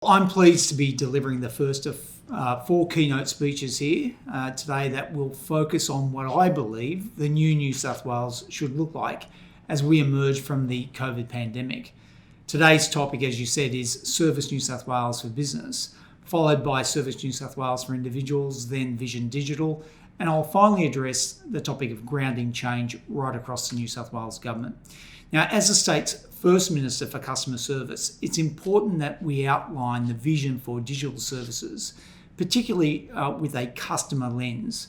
I'm pleased to be delivering the first of 4 keynote speeches here today that will focus on what I believe the new New South Wales should look like as we emerge from the COVID pandemic. Today's topic, as you said, is Service New South Wales for Business, followed by Service New South Wales for Individuals, then Vision Digital, and I'll finally address the topic of grounding change right across the New South Wales government. Now, as the state's First Minister for Customer Service, it's important that we outline the vision for digital services, particularly with a customer lens.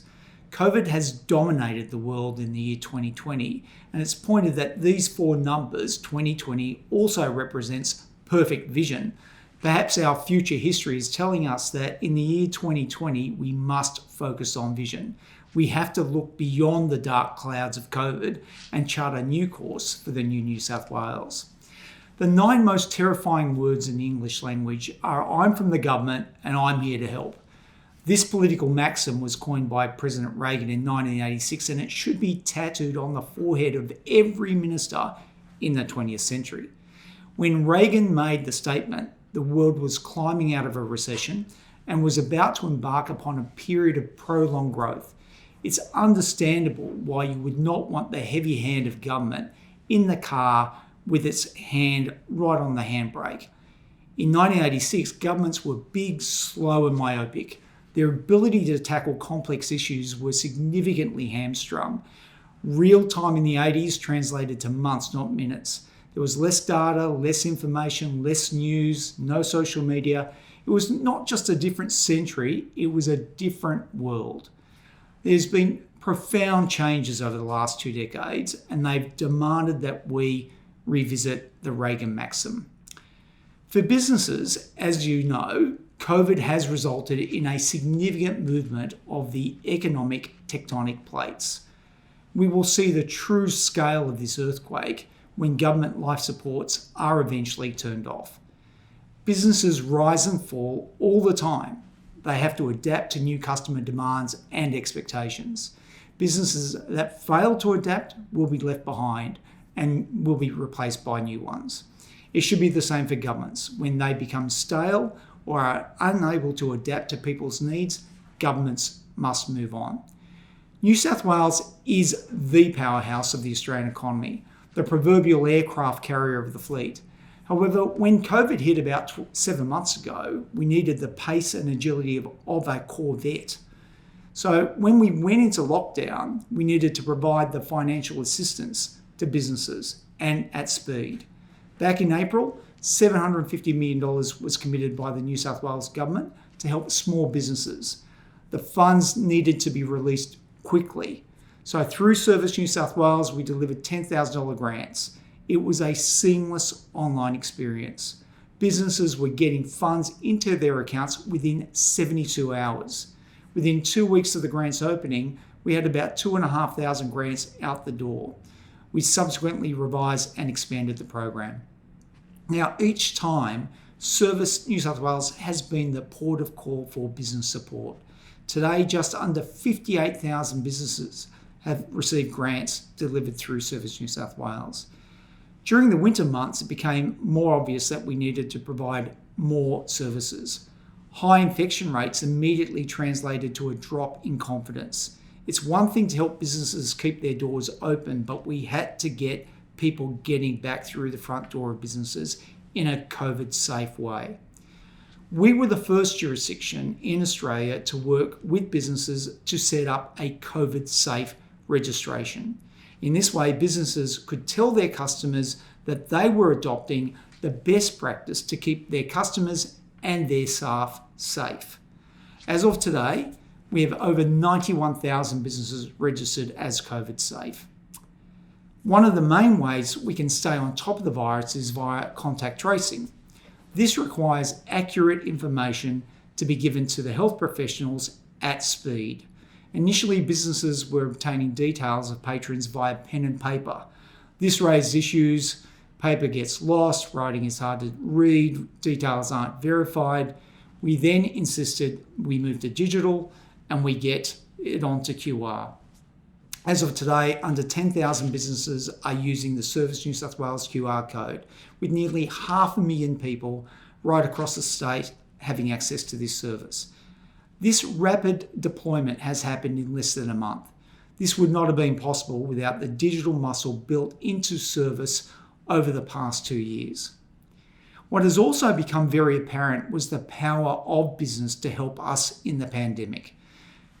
COVID has dominated the world in the year 2020, and it's pointed that these 4 numbers, 2020, also represents perfect vision. Perhaps our future history is telling us that in the year 2020, we must focus on vision. We have to look beyond the dark clouds of COVID and chart a new course for the new New South Wales. The 9 most terrifying words in the English language are "I'm from the government and I'm here to help." This political maxim was coined by President Reagan in 1986, and it should be tattooed on the forehead of every minister in the 20th century. When Reagan made the statement, the world was climbing out of a recession and was about to embark upon a period of prolonged growth. It's understandable why you would not want the heavy hand of government in the car with its hand right on the handbrake. In 1986, governments were big, slow and myopic. Their ability to tackle complex issues was significantly hamstrung. Real time in the 80s translated to months, not minutes. There was less data, less information, less news, no social media. It was not just a different century, it was a different world. There's been profound changes over the last 2 decades, and they've demanded that we revisit the Reagan maxim. For businesses, as you know, COVID has resulted in a significant movement of the economic tectonic plates. We will see the true scale of this earthquake when government life supports are eventually turned off. Businesses rise and fall all the time. They have to adapt to new customer demands and expectations. Businesses that fail to adapt will be left behind and will be replaced by new ones. It should be the same for governments. When they become stale or are unable to adapt to people's needs, governments must move on. New South Wales is the powerhouse of the Australian economy, the proverbial aircraft carrier of the fleet. However, when COVID hit about 7 months ago, we needed the pace and agility of a Corvette. So when we went into lockdown, we needed to provide the financial assistance to businesses and at speed. Back in April, $750 million was committed by the New South Wales government to help small businesses. The funds needed to be released quickly. So through Service New South Wales, we delivered $10,000 grants. It was a seamless online experience. Businesses were getting funds into their accounts within 72 hours. Within 2 weeks of the grants opening, we had about 2,500 grants out the door. We subsequently revised and expanded the program. Now, each time, Service New South Wales has been the port of call for business support. Today, just under 58,000 businesses have received grants delivered through Service New South Wales. During the winter months, it became more obvious that we needed to provide more services. High infection rates immediately translated to a drop in confidence. It's one thing to help businesses keep their doors open, but we had to get people getting back through the front door of businesses in a COVID-safe way. We were the first jurisdiction in Australia to work with businesses to set up a COVID-safe registration. In this way, businesses could tell their customers that they were adopting the best practice to keep their customers and their staff safe. As of today, we have over 91,000 businesses registered as COVID safe. One of the main ways we can stay on top of the virus is via contact tracing. This requires accurate information to be given to the health professionals at speed. Initially, businesses were obtaining details of patrons via pen and paper. This raised issues. Paper gets lost, writing is hard to read, details aren't verified. We then insisted we move to digital and we get it onto QR. As of today, under 10,000 businesses are using the Service New South Wales QR code, with nearly 500,000 people right across the state having access to this service. This rapid deployment has happened in less than a month. This would not have been possible without the digital muscle built into service over the past 2 years. What has also become very apparent was the power of business to help us in the pandemic.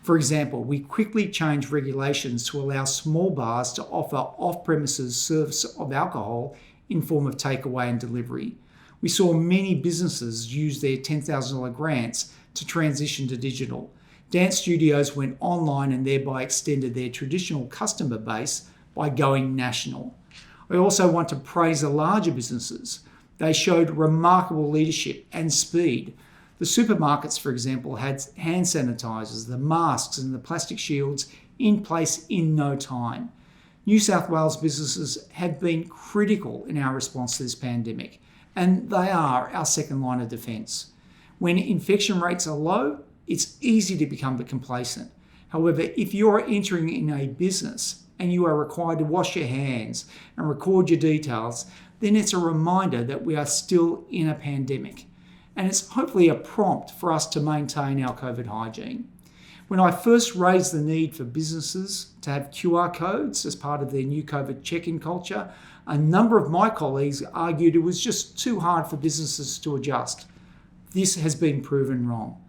For example, we quickly changed regulations to allow small bars to offer off-premises service of alcohol in form of takeaway and delivery. We saw many businesses use their $10,000 grants to transition to digital. Dance studios went online and thereby extended their traditional customer base by going national. I also want to praise the larger businesses. They showed remarkable leadership and speed. The supermarkets, for example, had hand sanitizers, the masks and the plastic shields in place in no time. New South Wales businesses have been critical in our response to this pandemic, and they are our second line of defence. When infection rates are low, it's easy to become complacent. However, if you're entering in a business and you are required to wash your hands and record your details, then it's a reminder that we are still in a pandemic. And it's hopefully a prompt for us to maintain our COVID hygiene. When I first raised the need for businesses to have QR codes as part of their new COVID check-in culture, a number of my colleagues argued it was just too hard for businesses to adjust. This has been proven wrong.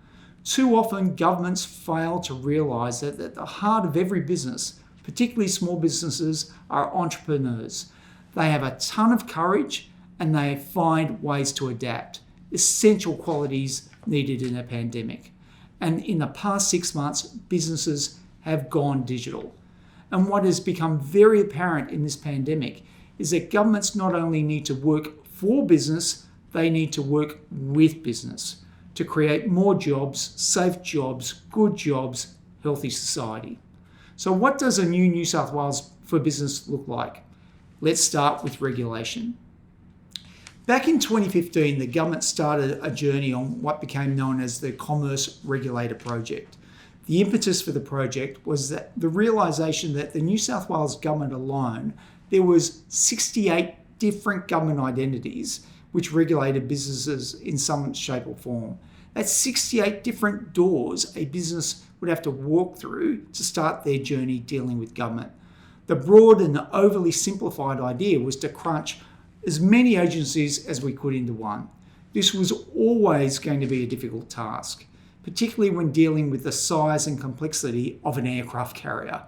Too often, governments fail to realise that at the heart of every business, particularly small businesses, are entrepreneurs. They have a ton of courage and they find ways to adapt, essential qualities needed in a pandemic. And in the past 6 months, businesses have gone digital. And what has become very apparent in this pandemic is that governments not only need to work for business, they need to work with business to create more jobs, safe jobs, good jobs, healthy society. So what does a new New South Wales for business look like? Let's start with regulation. Back in 2015, the government started a journey on what became known as the Commerce Regulator Project. The impetus for the project was that the realisation that the New South Wales government alone, there was 68 different government identities which regulated businesses in some shape or form. That's 68 different doors a business would have to walk through to start their journey dealing with government. The broad and overly simplified idea was to crunch as many agencies as we could into one. This was always going to be a difficult task, particularly when dealing with the size and complexity of an aircraft carrier.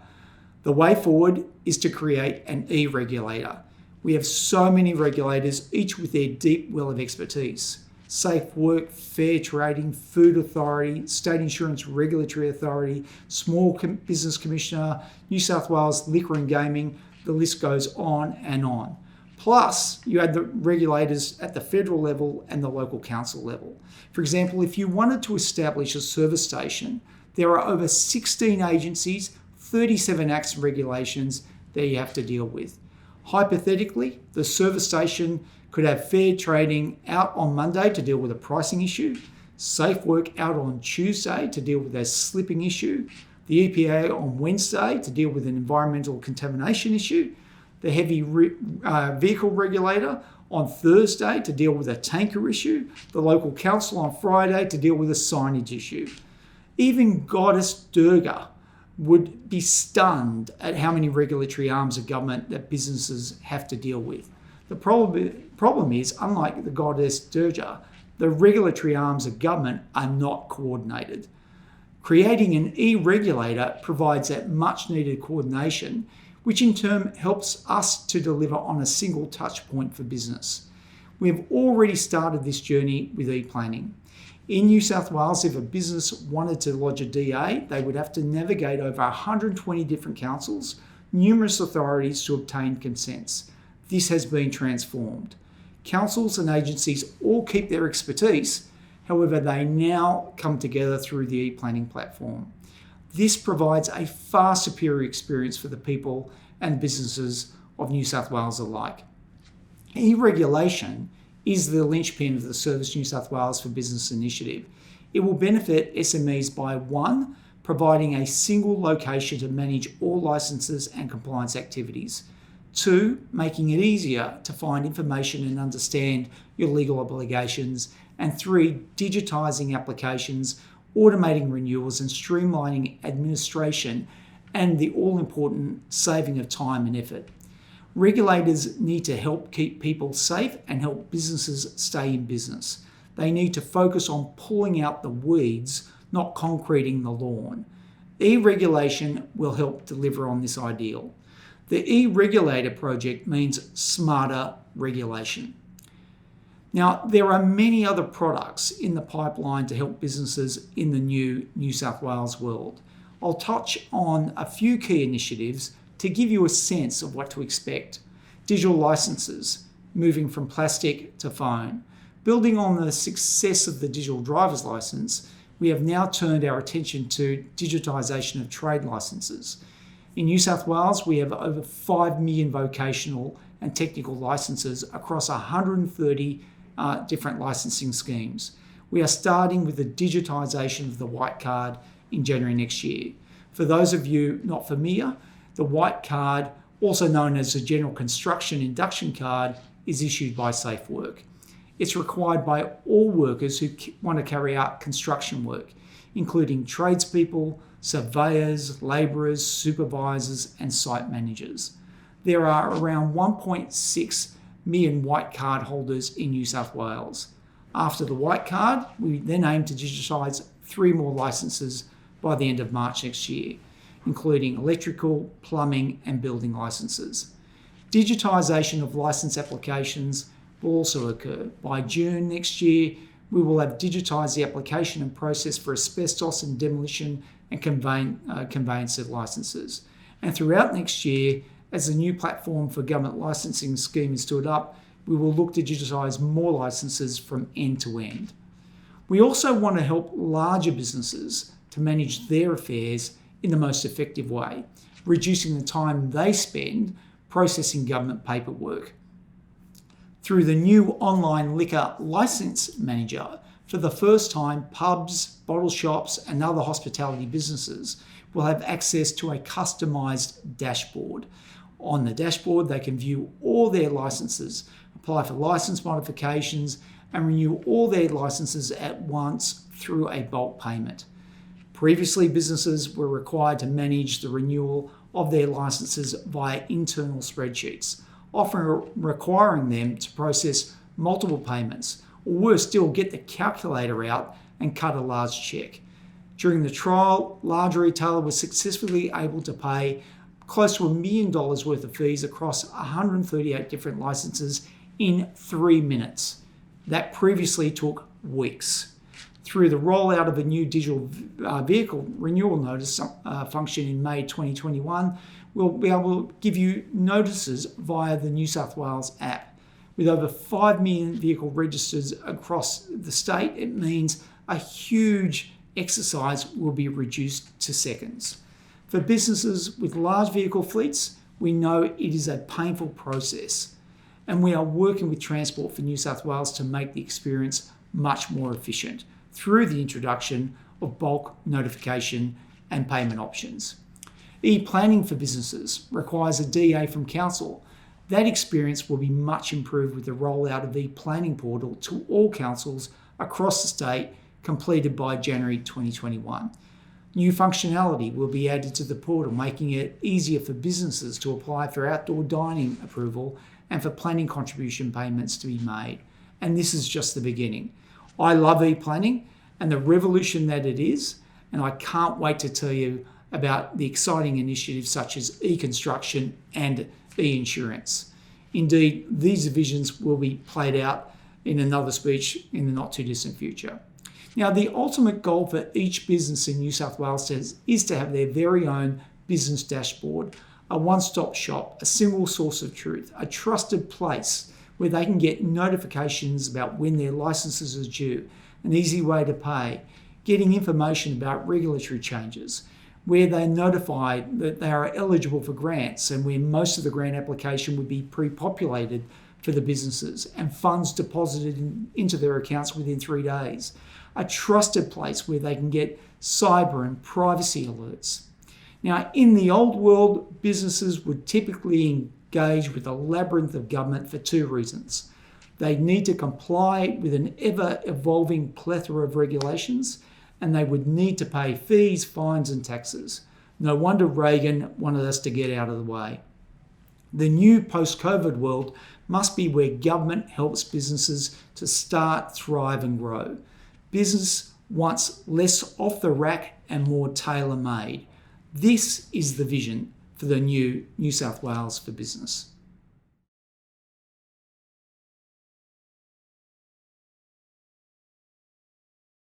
The way forward is to create an e-regulator. We have so many regulators, each with their deep well of expertise. Safe Work, Fair Trading, Food Authority, State Insurance Regulatory Authority, Small Business Commissioner, New South Wales Liquor and Gaming, the list goes on and on. Plus, you had the regulators at the federal level and the local council level. For example, if you wanted to establish a service station, there are over 16 agencies, 37 acts and regulations that you have to deal with. Hypothetically, the service station could have Fair Trading out on Monday to deal with a pricing issue, Safe Work out on Tuesday to deal with a slipping issue, the EPA on Wednesday to deal with an environmental contamination issue, the heavy vehicle regulator on Thursday to deal with a tanker issue, the local council on Friday to deal with a signage issue. Even Goddess Durga would be stunned at how many regulatory arms of government that businesses have to deal with. The problem is, unlike the Goddess Durga, the regulatory arms of government are not coordinated. Creating an e-regulator provides that much needed coordination, which in turn helps us to deliver on a single touch point for business. We have already started this journey with e-planning. In New South Wales, if a business wanted to lodge a DA, they would have to navigate over 120 different councils, numerous authorities to obtain consents. This has been transformed. Councils and agencies all keep their expertise, however, they now come together through the e-planning platform. This provides a far superior experience for the people and businesses of New South Wales alike. E-regulation is the linchpin of the Service New South Wales for Business initiative. It will benefit SMEs by 1, providing a single location to manage all licences and compliance activities. 2, making it easier to find information and understand your legal obligations. And 3, digitising applications, automating renewals and streamlining administration, and the all-important saving of time and effort. Regulators need to help keep people safe and help businesses stay in business. They need to focus on pulling out the weeds, not concreting the lawn. E-regulation will help deliver on this ideal. The e-Regulator project means smarter regulation. Now, there are many other products in the pipeline to help businesses in the new New South Wales world. I'll touch on a few key initiatives to give you a sense of what to expect. Digital licenses, moving from plastic to phone. Building on the success of the digital driver's license, we have now turned our attention to digitisation of trade licenses. In New South Wales, we have over 5 million vocational and technical licenses across 130 different licensing schemes. We are starting with the digitisation of the white card in January next year. For those of you not familiar, the white card, also known as a general construction induction card, is issued by Safe Work. It's required by all workers who want to carry out construction work, including tradespeople, surveyors, labourers, supervisors, and site managers. There are around 1.6 million white card holders in New South Wales. After the white card, we then aim to digitise 3 more licenses by the end of March next year, including electrical, plumbing, and building licenses. Digitisation of licence applications will also occur. By June next year, we will have digitised the application and process for asbestos and demolition and conveyance of licences. And throughout next year, as the new platform for government licensing scheme is stood up, we will look to digitise more licences from end to end. We also want to help larger businesses to manage their affairs in the most effective way, reducing the time they spend processing government paperwork. Through the new online liquor licence manager, for the first time, pubs, bottle shops, and other hospitality businesses will have access to a customised dashboard. On the dashboard, they can view all their licences, apply for licence modifications, and renew all their licences at once through a bulk payment. Previously, businesses were required to manage the renewal of their licences via internal spreadsheets, often requiring them to process multiple payments, or worse still, get the calculator out and cut a large cheque. During the trial, large retailer was successfully able to pay close to $1 million worth of fees across 138 different licenses in 3 minutes. That previously took weeks. Through the rollout of a new digital vehicle renewal notice function in May 2021, we'll be able to give you notices via the New South Wales app. With over 5 million vehicle registers across the state, it means a huge exercise will be reduced to seconds. For businesses with large vehicle fleets, we know it is a painful process, and we are working with Transport for New South Wales to make the experience much more efficient through the introduction of bulk notification and payment options. E-planning for businesses requires a DA from council. That experience will be much improved with the rollout of the e-planning portal to all councils across the state, completed by January 2021. New functionality will be added to the portal, making it easier for businesses to apply for outdoor dining approval and for planning contribution payments to be made. And this is just the beginning. I love e-planning and the revolution that it is, and I can't wait to tell you about the exciting initiatives such as e-construction and e-insurance. Indeed, these visions will be played out in another speech in the not too distant future. Now, the ultimate goal for each business in New South Wales is to have their very own business dashboard, a one-stop shop, a single source of truth, a trusted place where they can get notifications about when their licenses are due, an easy way to pay, getting information about regulatory changes, where they're notified that they are eligible for grants and where most of the grant application would be pre-populated for the businesses and funds deposited into their accounts within 3 days. A trusted place where they can get cyber and privacy alerts. Now, in the old world, businesses would typically engage with a labyrinth of government for 2 reasons. They need to comply with an ever-evolving plethora of regulations, and they would need to pay fees, fines, and taxes. No wonder Reagan wanted us to get out of the way. The new post-COVID world must be where government helps businesses to start, thrive, and grow. Business wants less off the rack and more tailor-made. This is the vision for the new New South Wales for Business.